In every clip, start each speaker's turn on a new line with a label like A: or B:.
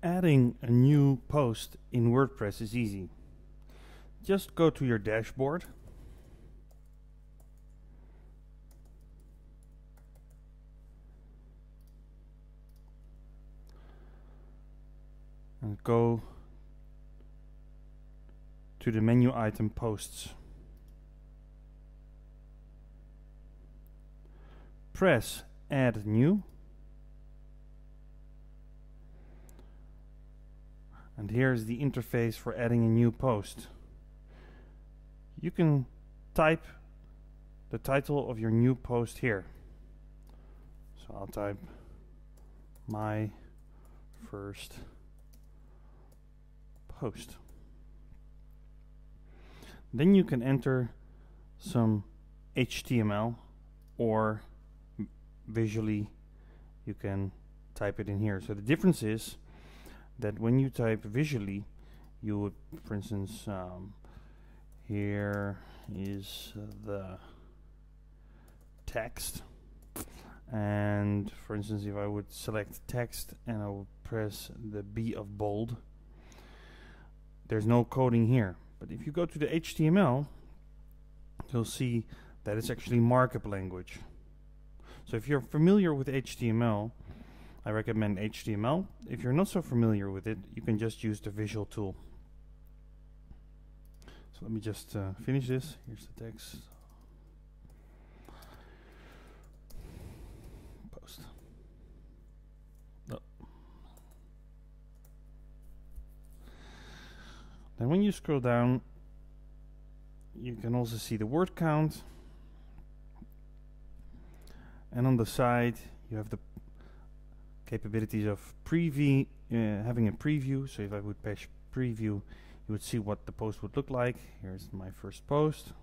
A: Adding a new post in WordPress is easy. Just go to your dashboard and go to the menu item Posts. Press Add New. And here's the interface for adding a new post. You can type the title of your new post here. So I'll type my first post. Then you can enter some HTML, or visually you can type it in here. So the difference is that when you type visually, you would, for instance, here is the text, and for instance, if I would select text and I would press the B of bold, there's no coding here. But if you go to the HTML, you'll see that it's actually markup language. So if you're familiar with HTML, I recommend HTML. If you're not so familiar with it, you can just use the visual tool. So let me just finish this. Here's the text. Post. Oh. Then when you scroll down, you can also see the word count. And on the side, you have the capabilities of having a preview. So if I would push preview, you would see what the post would look like. Here's my first post,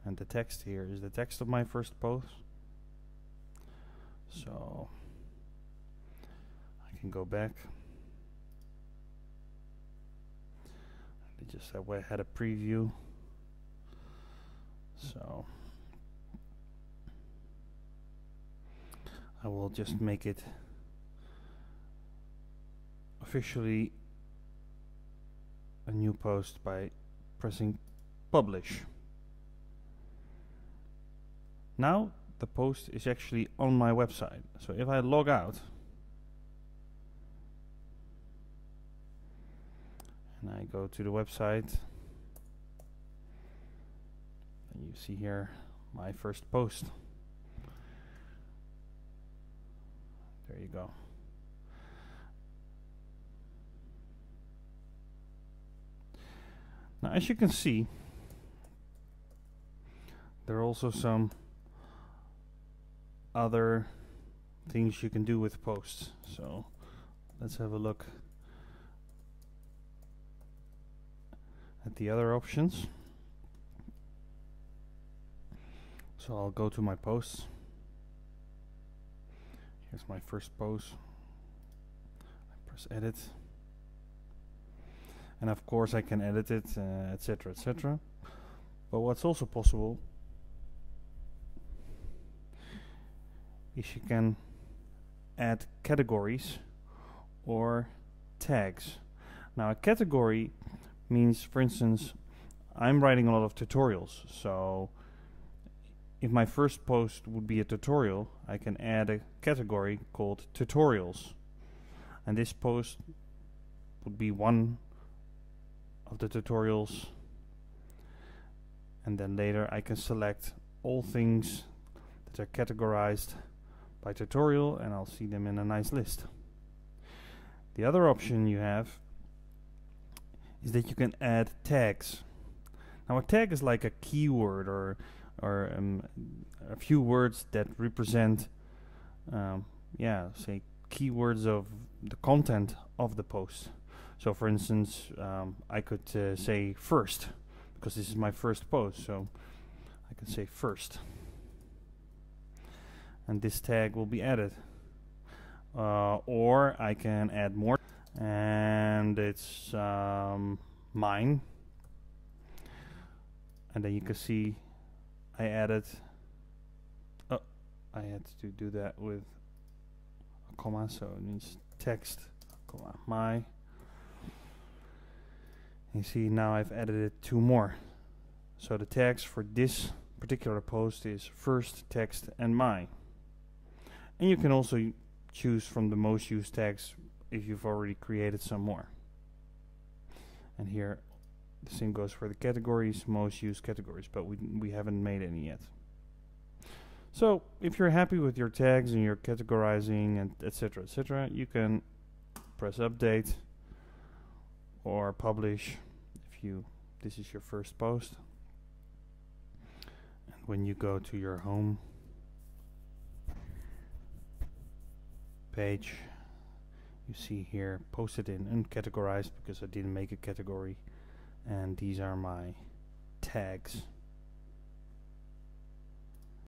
A: and the text here is the text of my first post. So I can go back. I just had a preview. So I will just make it officially a new post by pressing publish. Now the post is actually on my website. So if I log out and I go to the website, and you see here my first post. There you go. Now, as you can see, there are also some other things you can do with posts. So let's have a look at the other options. So I'll go to my posts. Here's my first post. I press edit. And of course I can edit it, etc, etc. But what's also possible is you can add categories or tags. Now a category means, for instance, I'm writing a lot of tutorials, so if my first post would be a tutorial, I can add a category called tutorials, and this post would be one of the tutorials, and then later I can select all things that are categorized by tutorial, and I'll see them in a nice list. The other option you have is that you can add tags. Now a tag is like a keyword or a few words that represent say keywords of the content of the post. So for instance, I could say first, because this is my first post, so I can say first, and this tag will be added. Or I can add more, and it's mine, and then you can see I added, I had to do that with a comma, so it means text my. You see now I've added 2 more. So the tags for this particular post is first, text, and my. And you can also choose from the most used tags if you've already created some more. And here the same goes for the categories, most used categories, but we haven't made any yet. So if you're happy with your tags and your categorizing and etc., you can press update or publish if this is your first post. And when you go to your home page, you see here posted in uncategorized because I didn't make a category, and these are my tags.